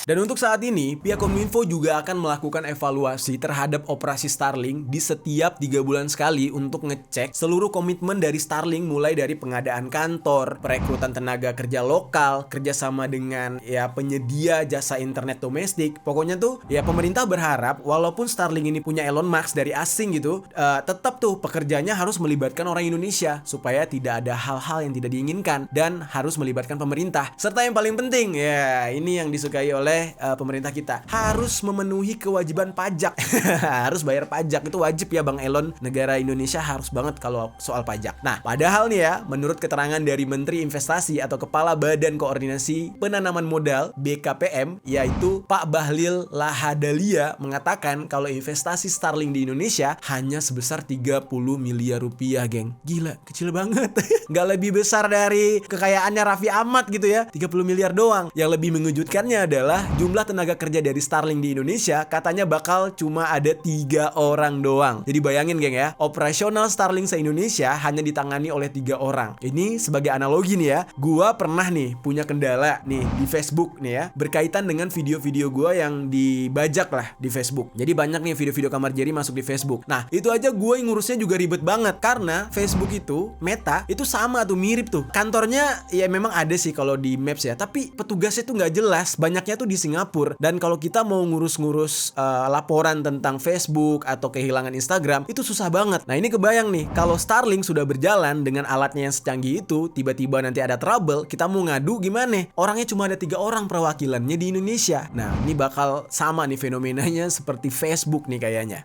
Dan untuk saat ini, pihak Kominfo juga akan melakukan evaluasi terhadap operasi Starlink di setiap 3 bulan sekali untuk ngecek seluruh komitmen dari Starlink mulai dari pengadaan kantor, perekrutan tenaga kerja lokal, kerjasama dengan ya penyedia jasa internet domestik. Pokoknya tuh ya pemerintah berharap walaupun Starlink ini punya Elon Musk dari asing gitu, tetap tuh pekerjanya harus melibatkan orang Indonesia supaya tidak ada hal-hal yang tidak diinginkan dan harus melibatkan pemerintah. Serta yang paling penting ya ini yang disukai oleh pemerintah kita, harus memenuhi kewajiban pajak. Harus bayar pajak, itu wajib ya Bang Elon. Negara Indonesia harus banget kalau soal pajak. Nah, padahal nih ya, menurut keterangan dari Menteri Investasi atau Kepala Badan Koordinasi Penanaman Modal BKPM, yaitu Pak Bahlil Lahadalia, mengatakan kalau investasi Starlink di Indonesia hanya sebesar 30 miliar rupiah, geng. Gila, kecil banget. Nggak lebih besar dari kekayaannya Raffi Ahmad gitu ya, 30 miliar doang. Yang lebih mengejutkannya adalah jumlah tenaga kerja dari Starlink di Indonesia katanya bakal cuma ada 3 orang doang. Jadi bayangin geng ya, operasional Starlink se-Indonesia hanya ditangani oleh 3 orang. Ini sebagai analogi nih ya, gua pernah nih punya kendala nih di Facebook nih ya, berkaitan dengan video-video gua yang dibajak lah di Facebook. Jadi banyak nih video-video kamar Jerry masuk di Facebook. Nah, itu aja gua yang ngurusnya juga ribet banget karena Facebook itu, Meta, itu sama tuh, mirip tuh. Kantornya ya memang ada sih kalau di Maps ya, tapi petugasnya tuh nggak jelas. Banyaknya tuh di Singapura. Dan kalau kita mau ngurus-ngurus laporan tentang Facebook atau kehilangan Instagram, itu susah banget. Nah, ini kebayang nih, kalau Starlink sudah berjalan dengan alatnya yang secanggih itu, tiba-tiba nanti ada trouble, kita mau ngadu gimana? Orangnya cuma ada 3 orang perwakilannya di Indonesia. Nah, ini bakal sama nih fenomenanya seperti Facebook nih kayaknya.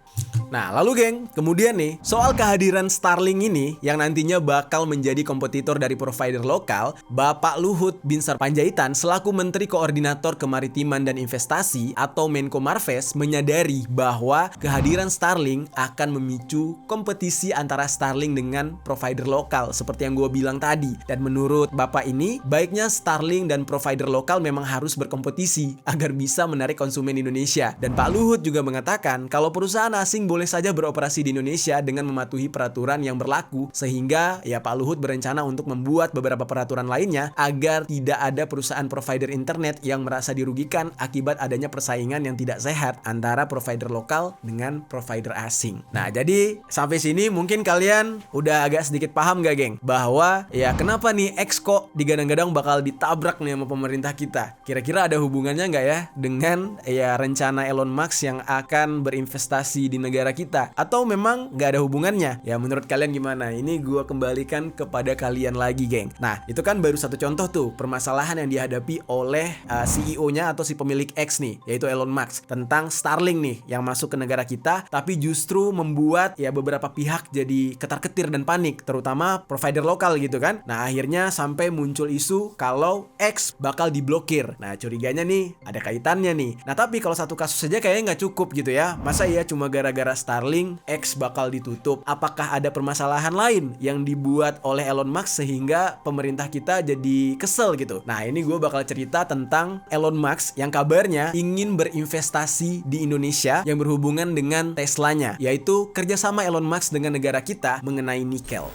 Nah, lalu geng, kemudian nih, soal kehadiran Starlink ini yang nantinya bakal menjadi kompetitor dari provider lokal, Bapak Luhut Binsar Panjaitan selaku Menteri Koordinator Kemaritiman dan Investasi atau Menko Marves menyadari bahwa kehadiran Starlink akan memicu kompetisi antara Starlink dengan provider lokal seperti yang gue bilang tadi. Dan menurut Bapak ini, baiknya Starlink dan provider lokal memang harus berkompetisi agar bisa menarik konsumen Indonesia. Dan Pak Luhut juga mengatakan kalau perusahaan asing boleh saja beroperasi di Indonesia dengan mematuhi peraturan yang berlaku, sehingga ya Pak Luhut berencana untuk membuat beberapa peraturan lainnya agar tidak ada perusahaan provider internet yang merasa dirugikan akibat adanya persaingan yang tidak sehat antara provider lokal dengan provider asing. Nah, jadi sampai sini mungkin kalian udah agak sedikit paham gak geng? Bahwa ya kenapa nih X kok digadang-gadang bakal ditabrak nih sama pemerintah kita? Kira-kira ada hubungannya nggak ya dengan ya rencana Elon Musk yang akan berinvestasi di negara kita? Atau memang nggak ada hubungannya? Ya menurut kalian gimana? Ini gue kembalikan kepada kalian lagi geng. Nah, itu kan baru satu contoh tuh permasalahan yang dihadapi oleh CEO-nya atau si pemilik X nih, yaitu Elon Musk, tentang Starlink nih yang masuk ke negara kita, tapi justru membuat ya beberapa pihak jadi ketar-ketir dan panik, terutama provider lokal gitu kan. Nah, akhirnya sampai muncul isu kalau X bakal diblokir. Nah, curiganya nih ada kaitannya nih. Nah, tapi kalau satu kasus saja kayaknya nggak cukup gitu ya. Masa ya cuma gara-gara Starlink X bakal ditutup? Apakah ada permasalahan lain yang dibuat oleh Elon Musk sehingga pemerintah kita jadi kesel gitu? Nah, ini gue bakal cerita tentang Elon Musk yang kabarnya ingin berinvestasi di Indonesia yang berhubungan dengan Teslanya, yaitu kerjasama Elon Musk dengan negara kita mengenai nikel.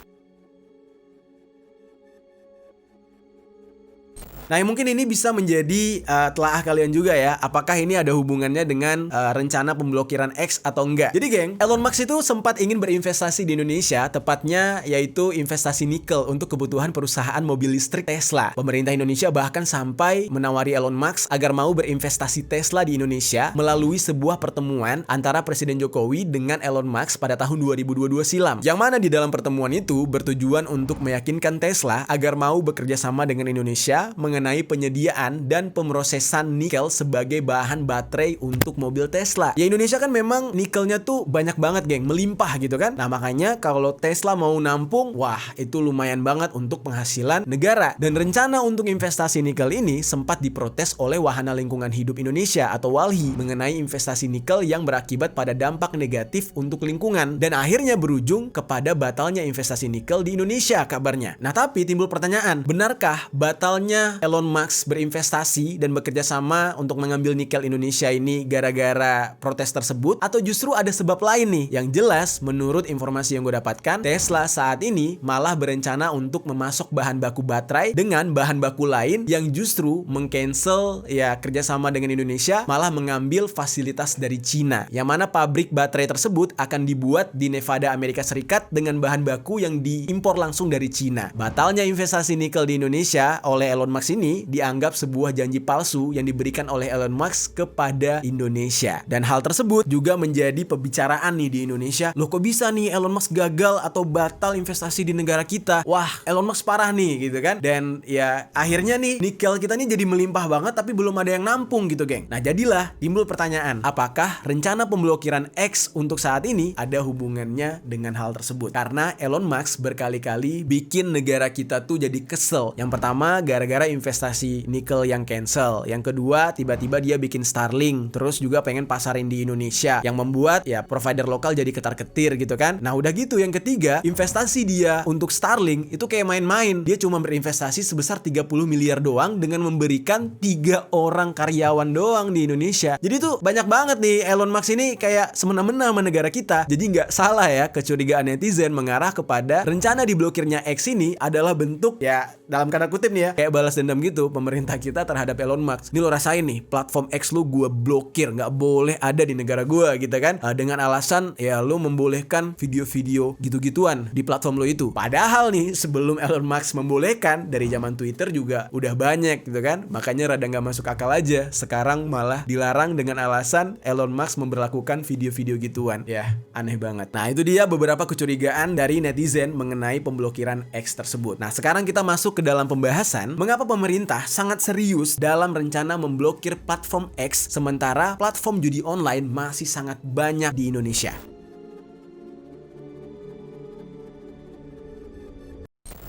Nah, mungkin ini bisa menjadi telaah kalian juga ya. Apakah ini ada hubungannya dengan rencana pemblokiran X atau enggak? Jadi geng, Elon Musk itu sempat ingin berinvestasi di Indonesia, tepatnya yaitu investasi nikel untuk kebutuhan perusahaan mobil listrik Tesla. Pemerintah Indonesia bahkan sampai menawari Elon Musk agar mau berinvestasi Tesla di Indonesia melalui sebuah pertemuan antara Presiden Jokowi dengan Elon Musk pada tahun 2022 silam. Yang mana di dalam pertemuan itu bertujuan untuk meyakinkan Tesla agar mau bekerja sama dengan Indonesia mengenai penyediaan dan pemrosesan nikel sebagai bahan baterai untuk mobil Tesla. Ya Indonesia kan memang nikelnya tuh banyak banget geng, melimpah gitu kan. Nah makanya kalau Tesla mau nampung, wah itu lumayan banget untuk penghasilan negara. Dan rencana untuk investasi nikel ini sempat diprotes oleh Wahana Lingkungan Hidup Indonesia atau WALHI mengenai investasi nikel yang berakibat pada dampak negatif untuk lingkungan. Dan akhirnya berujung kepada batalnya investasi nikel di Indonesia kabarnya. Nah tapi timbul pertanyaan, benarkah batalnya Elon Musk berinvestasi dan bekerja sama untuk mengambil nikel Indonesia ini gara-gara protes tersebut, atau justru ada sebab lain nih? Yang jelas menurut informasi yang gue dapatkan, Tesla saat ini malah berencana untuk memasok bahan baku baterai dengan bahan baku lain yang justru meng-cancel ya kerjasama dengan Indonesia, malah mengambil fasilitas dari Cina, yang mana pabrik baterai tersebut akan dibuat di Nevada, Amerika Serikat dengan bahan baku yang diimpor langsung dari Cina. Batalnya investasi nikel di Indonesia oleh Elon Musk ini dianggap sebuah janji palsu yang diberikan oleh Elon Musk kepada Indonesia. Dan hal tersebut juga menjadi pembicaraan nih di Indonesia. Loh kok bisa nih Elon Musk gagal atau batal investasi di negara kita? Wah, Elon Musk parah nih gitu kan. Dan ya akhirnya nih nikel kita nih jadi melimpah banget tapi belum ada yang nampung gitu geng. Nah jadilah timbul pertanyaan, apakah rencana pemblokiran X untuk saat ini ada hubungannya dengan hal tersebut? Karena Elon Musk berkali-kali bikin negara kita tuh jadi kesel. Yang pertama gara-gara investasi nikel yang cancel. Yang kedua tiba-tiba dia bikin Starlink, terus juga pengen pasarin di Indonesia, yang membuat ya provider lokal jadi ketar-ketir gitu kan. Nah udah gitu yang ketiga, investasi dia untuk Starlink itu kayak main-main. Dia cuma berinvestasi sebesar 30 miliar doang dengan memberikan 3 orang karyawan doang di Indonesia. Jadi tuh banyak banget nih Elon Musk ini kayak semena-mena sama negara kita. Jadi nggak salah ya kecurigaan netizen mengarah kepada rencana diblokirnya X ini adalah bentuk ya dalam tanda kutip nih ya kayak balas dendam gitu pemerintah kita terhadap Elon Musk. Ini lo rasain nih, platform X lu gue blokir, nggak boleh ada di negara gue gitu kan, dengan alasan ya lo membolehkan video-video gitu-gituan di platform lo itu. Padahal nih sebelum Elon Musk membolehkan, dari zaman Twitter juga udah banyak gitu kan. Makanya rada nggak masuk akal aja sekarang malah dilarang dengan alasan Elon Musk memberlakukan video-video gituan. Ya aneh banget. Nah itu dia beberapa kecurigaan dari netizen mengenai pemblokiran X tersebut. Nah sekarang kita masuk ke dalam pembahasan mengapa pemerintah sangat serius dalam rencana memblokir platform X sementara platform judi online masih sangat banyak di Indonesia.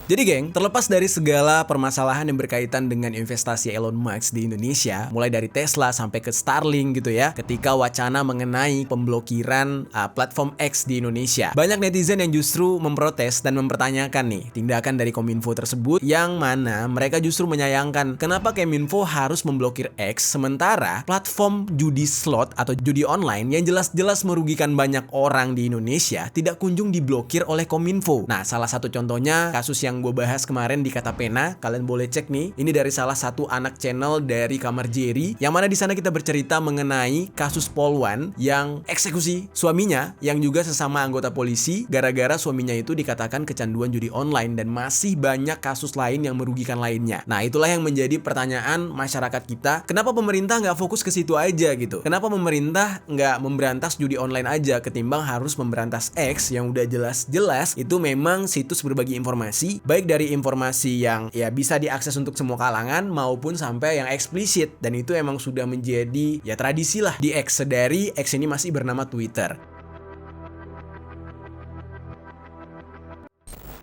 Jadi geng, terlepas dari segala permasalahan yang berkaitan dengan investasi Elon Musk di Indonesia, mulai dari Tesla sampai ke Starlink gitu ya, ketika wacana mengenai pemblokiran platform X di Indonesia, banyak netizen yang justru memprotes dan mempertanyakan nih tindakan dari Kominfo tersebut, yang mana mereka justru menyayangkan kenapa Kominfo harus memblokir X sementara platform judi slot atau judi online yang jelas-jelas merugikan banyak orang di Indonesia tidak kunjung diblokir oleh Kominfo. Nah, salah satu contohnya kasus yang gue bahas kemarin di Kata Pena, kalian boleh cek nih. Ini dari salah satu anak channel dari Kamar Jerry, yang mana di sana kita bercerita mengenai kasus Polwan yang eksekusi suaminya yang juga sesama anggota polisi gara-gara suaminya itu dikatakan kecanduan judi online, dan masih banyak kasus lain yang merugikan lainnya. Nah itulah yang menjadi pertanyaan masyarakat kita, kenapa pemerintah nggak fokus ke situ aja gitu? Kenapa pemerintah nggak memberantas judi online aja ketimbang harus memberantas X yang udah jelas-jelas itu memang situs berbagi informasi, baik dari informasi yang ya bisa diakses untuk semua kalangan maupun sampai yang eksplisit, dan itu emang sudah menjadi ya tradisi lah di X sedari X ini masih bernama Twitter.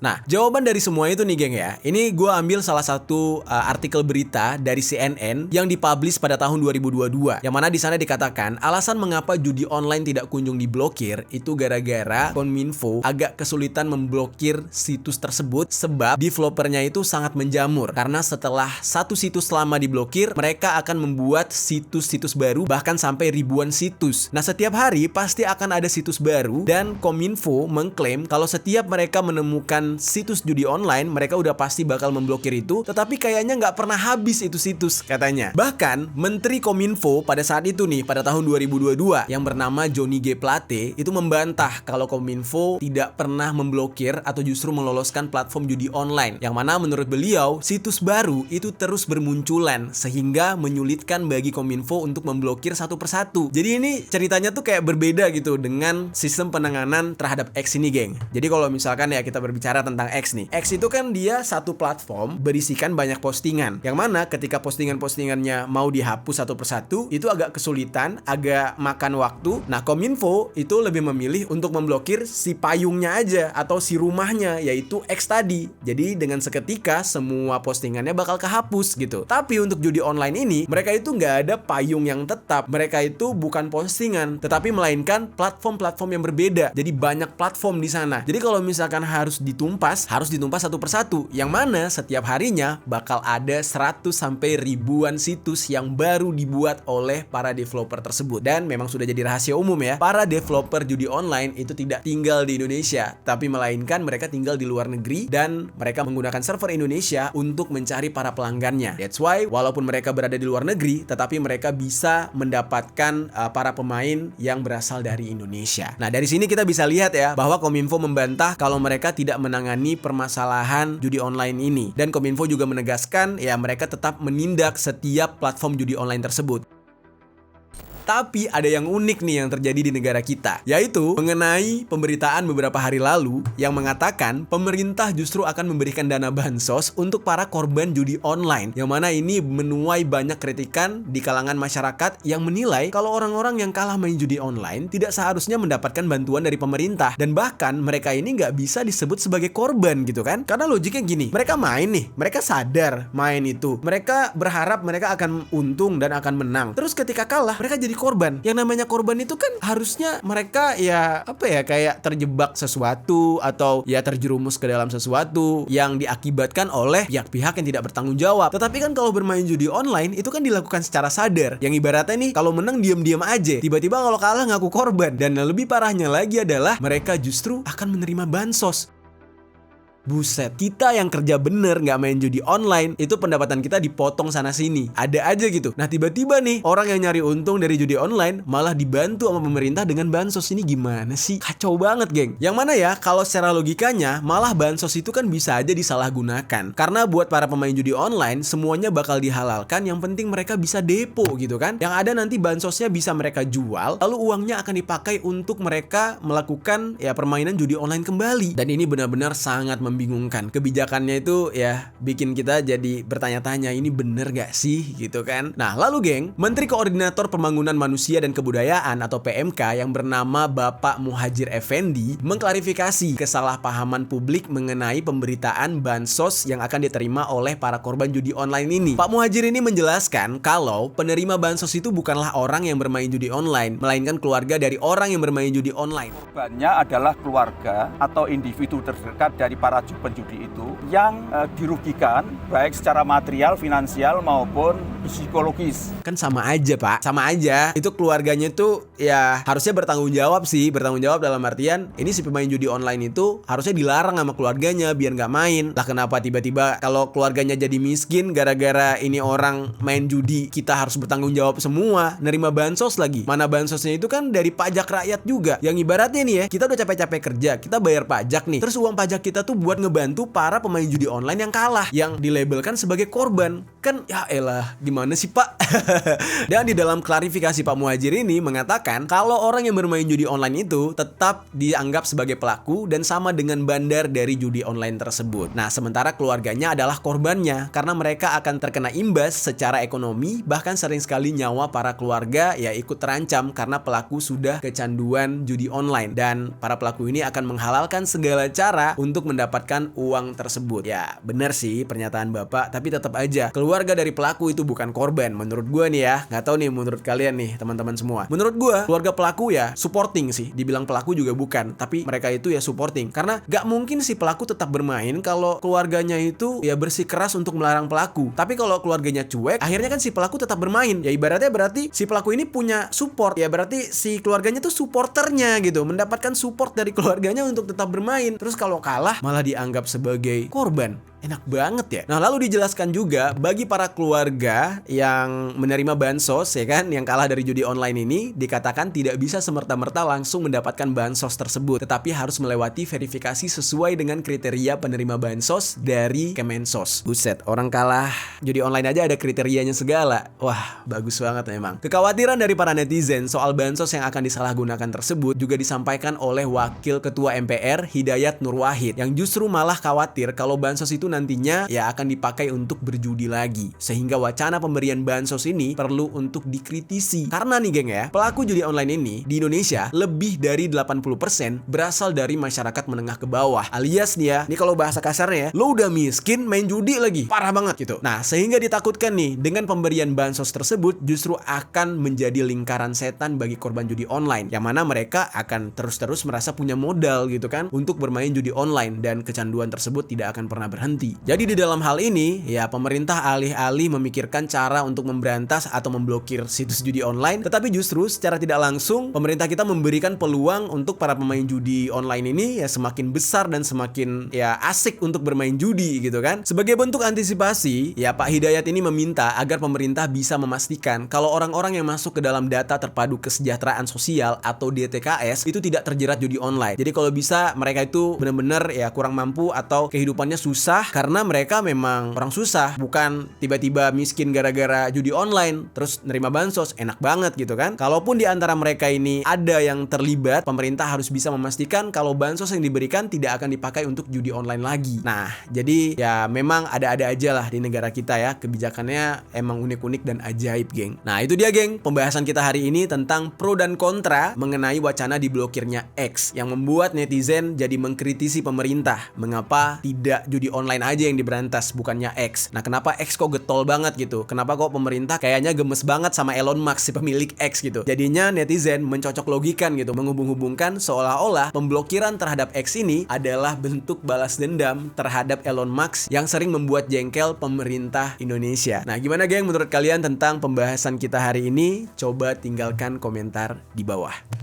Nah, jawaban dari semua itu nih geng ya, ini gue ambil salah satu artikel berita dari CNN yang dipublish pada tahun 2022, yang mana di sana dikatakan alasan mengapa judi online tidak kunjung diblokir itu gara-gara Kominfo agak kesulitan memblokir situs tersebut sebab developernya itu sangat menjamur, karena setelah satu situs lama diblokir mereka akan membuat situs-situs baru bahkan sampai ribuan situs. Nah setiap hari pasti akan ada situs baru, dan Kominfo mengklaim kalau setiap mereka menemukan situs judi online mereka udah pasti bakal memblokir itu, tetapi kayaknya nggak pernah habis itu situs katanya. Bahkan Menteri Kominfo pada saat itu nih pada tahun 2022 yang bernama Johnny G. Plate itu membantah kalau Kominfo tidak pernah memblokir atau justru meloloskan platform judi online, yang mana menurut beliau situs baru itu terus bermunculan sehingga menyulitkan bagi Kominfo untuk memblokir satu persatu. Jadi ini ceritanya tuh kayak berbeda gitu dengan sistem penanganan terhadap X ini geng. Jadi kalau misalkan ya kita berbicara bicara tentang X nih. X itu kan dia satu platform berisikan banyak postingan, yang mana ketika postingan-postingannya mau dihapus satu persatu itu agak kesulitan, agak makan waktu. Nah, Kominfo itu lebih memilih untuk memblokir si payungnya aja atau si rumahnya, yaitu X tadi. Jadi dengan seketika semua postingannya bakal kehapus gitu. Tapi untuk judi online ini mereka itu nggak ada payung yang tetap. Mereka itu bukan postingan, tetapi melainkan platform-platform yang berbeda. Jadi banyak platform di sana. Jadi kalau misalkan harus ditumpas satu persatu. Yang mana setiap harinya bakal ada 100 sampai ribuan situs yang baru dibuat oleh para developer tersebut. Dan memang sudah jadi rahasia umum ya, para developer judi online itu tidak tinggal di Indonesia, tapi melainkan mereka tinggal di luar negeri dan mereka menggunakan server Indonesia untuk mencari para pelanggannya. That's why walaupun mereka berada di luar negeri, tetapi mereka bisa mendapatkan para pemain yang berasal dari Indonesia. Nah, dari sini kita bisa lihat ya bahwa Kominfo membantah kalau mereka tidak menangani permasalahan judi online ini. Dan Kominfo juga menegaskan ya mereka tetap menindak setiap platform judi online tersebut. Tapi ada yang unik nih yang terjadi di negara kita, yaitu mengenai pemberitaan beberapa hari lalu yang mengatakan pemerintah justru akan memberikan dana bansos untuk para korban judi online. Yang mana ini menuai banyak kritikan di kalangan masyarakat yang menilai kalau orang-orang yang kalah main judi online tidak seharusnya mendapatkan bantuan dari pemerintah. Dan bahkan mereka ini nggak bisa disebut sebagai korban gitu kan. Karena logiknya gini, mereka main nih, mereka sadar main itu, mereka berharap mereka akan untung dan akan menang. Terus ketika kalah, mereka jadi korban. Yang namanya korban itu kan harusnya mereka ya kayak terjebak sesuatu atau ya terjerumus ke dalam sesuatu yang diakibatkan oleh pihak-pihak yang tidak bertanggung jawab. Tetapi kan kalau bermain judi online itu kan dilakukan secara sadar. Yang ibaratnya nih kalau menang diam-diam aja, tiba-tiba kalau kalah ngaku korban. Dan yang lebih parahnya lagi adalah mereka justru akan menerima bansos. Buset, kita yang kerja bener gak main judi online, itu pendapatan kita dipotong sana sini. Ada aja gitu. Nah tiba-tiba nih, orang yang nyari untung dari judi online malah dibantu sama pemerintah dengan bansos. Ini gimana sih? Kacau banget geng. Yang mana ya, kalau secara logikanya malah bansos itu kan bisa aja disalahgunakan. Karena buat para pemain judi online, semuanya bakal dihalalkan. Yang penting mereka bisa depo gitu kan. Yang ada nanti bansosnya bisa mereka jual, lalu uangnya akan dipakai untuk mereka melakukan ya permainan judi online kembali. Dan ini benar-benar sangat membingungkan. Kebijakannya itu ya bikin kita jadi bertanya-tanya, ini bener gak sih gitu kan. Nah lalu geng, Menteri Koordinator Pembangunan Manusia dan Kebudayaan atau PMK yang bernama Bapak Muhadjir Effendi mengklarifikasi kesalahpahaman publik mengenai pemberitaan bansos yang akan diterima oleh para korban judi online ini. Pak Muhadjir ini menjelaskan kalau penerima bansos itu bukanlah orang yang bermain judi online, melainkan keluarga dari orang yang bermain judi online. Korbannya adalah keluarga atau individu terdekat dari para penjudi itu yang dirugikan baik secara material, finansial maupun psikologis. Kan sama aja Pak, sama aja. Itu keluarganya tuh ya harusnya bertanggung jawab sih. Bertanggung jawab dalam artian ini si pemain judi online itu harusnya dilarang sama keluarganya biar nggak main. Lah kenapa tiba-tiba kalau keluarganya jadi miskin gara-gara ini orang main judi, kita harus bertanggung jawab semua, nerima bansos lagi. Mana bansosnya itu kan dari pajak rakyat juga. Yang ibaratnya nih ya, kita udah capek-capek kerja, kita bayar pajak nih. Terus uang pajak kita tuh buat ngebantu para pemain judi online yang kalah, yang dilabelkan sebagai korban. Kan ya elah, gimana sih Pak? Dan di dalam klarifikasi Pak Muhadjir ini mengatakan kalau orang yang bermain judi online itu tetap dianggap sebagai pelaku dan sama dengan bandar dari judi online tersebut. Nah, sementara keluarganya adalah korbannya karena mereka akan terkena imbas secara ekonomi, bahkan sering sekali nyawa para keluarga ya ikut terancam karena pelaku sudah kecanduan judi online. Dan para pelaku ini akan menghalalkan segala cara untuk mendapatkan uang tersebut. Ya, benar sih pernyataan Bapak, tapi tetap aja keluarga dari pelaku itu bukan korban. Menurut gue nih ya, nggak tahu nih menurut kalian nih teman-teman semua. Menurut gue keluarga pelaku ya supporting sih. Dibilang pelaku juga bukan, tapi mereka itu ya supporting. Karena nggak mungkin si pelaku tetap bermain kalau keluarganya itu ya bersikeras untuk melarang pelaku. Tapi kalau keluarganya cuek, akhirnya kan si pelaku tetap bermain. Ya ibaratnya berarti si pelaku ini punya support. Ya berarti si keluarganya tuh supporternya gitu, mendapatkan support dari keluarganya untuk tetap bermain. Terus kalau kalah malah dianggap sebagai korban. Enak banget ya. Nah, lalu dijelaskan juga bagi para keluarga yang menerima bansos ya kan, yang kalah dari judi online ini, dikatakan tidak bisa semerta-merta langsung mendapatkan bansos tersebut, tetapi harus melewati verifikasi sesuai dengan kriteria penerima bansos dari Kemensos. Buset, orang kalah judi online aja ada kriterianya segala. Wah, bagus banget memang. Kekhawatiran dari para netizen soal bansos yang akan disalahgunakan tersebut juga disampaikan oleh Wakil Ketua MPR Hidayat Nur Wahid, yang justru malah khawatir kalau bansos itu nantinya ya akan dipakai untuk berjudi lagi, sehingga wacana pemberian bansos ini perlu untuk dikritisi. Karena nih geng ya, pelaku judi online ini di Indonesia lebih dari 80% berasal dari masyarakat menengah ke bawah, alias nih ya, ini kalau bahasa kasarnya ya, lo udah miskin main judi lagi, parah banget gitu. Nah, sehingga ditakutkan nih dengan pemberian bansos tersebut justru akan menjadi lingkaran setan bagi korban judi online, yang mana mereka akan terus-terus merasa punya modal gitu kan untuk bermain judi online, dan kecanduan tersebut tidak akan pernah berhenti. Jadi di dalam hal ini ya, pemerintah alih-alih memikirkan cara untuk memberantas atau memblokir situs judi online, tetapi justru secara tidak langsung pemerintah kita memberikan peluang untuk para pemain judi online ini ya semakin besar dan semakin ya asik untuk bermain judi gitu kan. Sebagai bentuk antisipasi ya, Pak Hidayat ini meminta agar pemerintah bisa memastikan kalau orang-orang yang masuk ke dalam data terpadu kesejahteraan sosial atau DTKS itu tidak terjerat judi online. Jadi kalau bisa mereka itu benar-benar ya kurang mampu atau kehidupannya susah karena mereka memang orang susah, bukan tiba-tiba miskin gara-gara judi online terus nerima bansos, enak banget gitu kan. Kalaupun di antara mereka ini ada yang terlibat, pemerintah harus bisa memastikan kalau bansos yang diberikan tidak akan dipakai untuk judi online lagi. Nah, jadi ya memang ada-ada aja lah di negara kita ya, kebijakannya emang unik-unik dan ajaib, geng. Nah, itu dia geng, pembahasan kita hari ini tentang pro dan kontra mengenai wacana diblokirnya X, yang membuat netizen jadi mengkritisi pemerintah. Mengapa tidak judi online aja yang diberantas, bukannya X? Nah, kenapa X kok getol banget gitu? Kenapa kok pemerintah kayaknya gemes banget sama Elon Musk, si pemilik X gitu? Jadinya netizen mencocok logikan gitu, menghubung-hubungkan seolah-olah pemblokiran terhadap X ini adalah bentuk balas dendam terhadap Elon Musk yang sering membuat jengkel pemerintah Indonesia. Nah, gimana geng menurut kalian tentang pembahasan kita hari ini? Coba tinggalkan komentar di bawah.